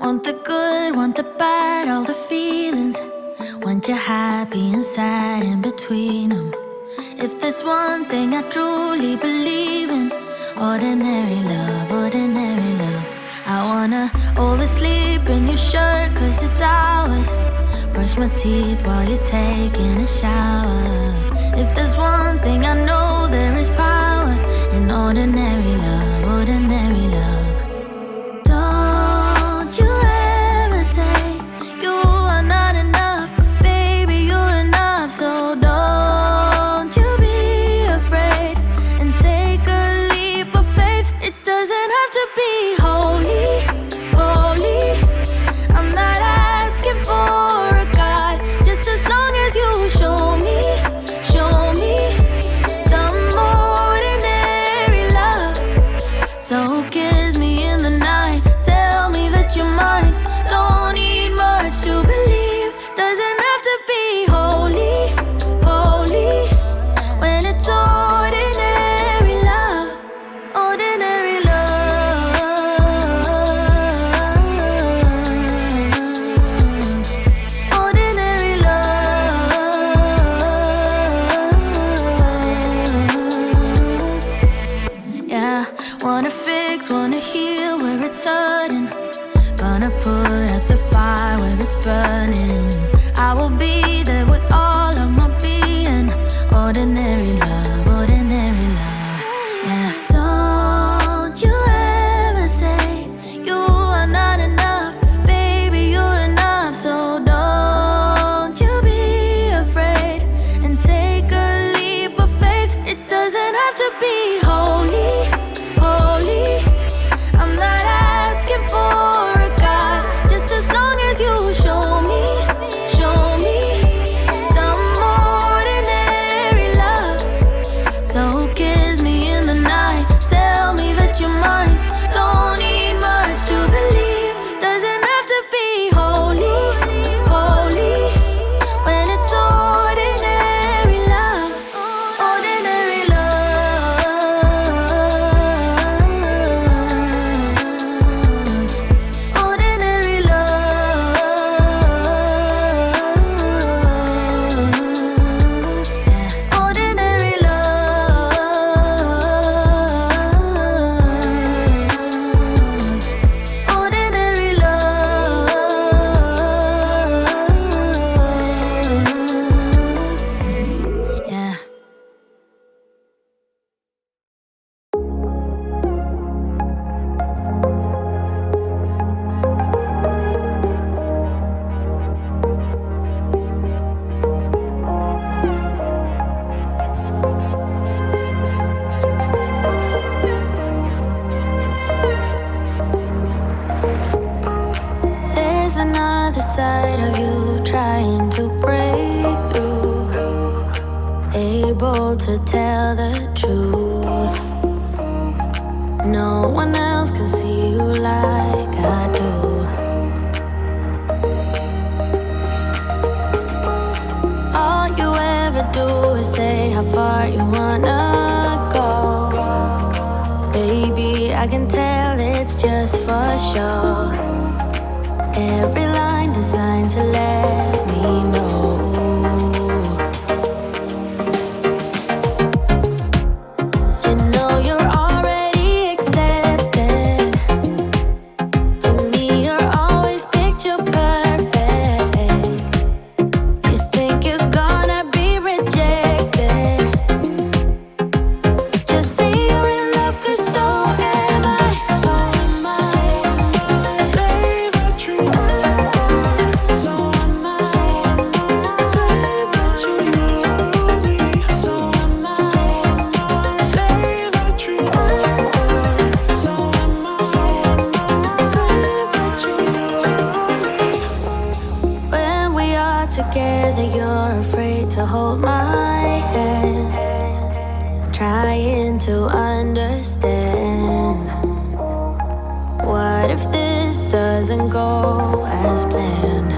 Want the good, want the bad, all the feelings. Want you happy and sad in between them. If there's one thing I truly believe in, ordinary love, ordinary love. I wanna oversleep in your shirt 'cause it's ours. Brush my teeth while you're taking a shower. If there's one thing I know, there is power in ordinary love, ordinary love. Don't you ever say you are not enough, baby, you're enough. So don't you be afraid and take a leap of faith. It doesn't have to be holy, holy. I'm not asking for a God, just as long as you show me some ordinary love. So kiss me in the night, tell me that you're mine. Don't need much to believe, doesn't have to be holy, holy. When it's ordinary love, ordinary love, ordinary love. Yeah, wanna fix, wanna heal where it's hurting. Gonna put out the fire where it's burning. I will be there with all of my being. Ordinary love, ordinary love. Yeah. Don't you ever say you are not enough, baby, you're enough. So don't you be afraid and take a leap of faith. It doesn't have to be holy, holy. I'm not asking for a God, just as long as you show me some ordinary love. So kiss me in the night, tell me that you're mine. Don't need much to believe, doesn't have to be holy, holy. When it's ordinary love, ordinary love, ordinary love, yeah. Ordinary love, ordinary love, yeah. There's another side of you trying to break through, able to tell the truth. No one else can see you like I do. All you ever do is say how far you wanna go. Baby, I can tell it's just for show. Every line designed to let me know. You know you're already accepted. To me, you're always picture perfect. You think you're gonna be rejected. Just say you're in love, 'cause so am I. So am I. Say that you are. So am I. Say that you love me. So am I. Say that you are. So am I. Say that you love me. When we are together, you're afraid to hold my hand, trying to understand. What if this doesn't go as planned?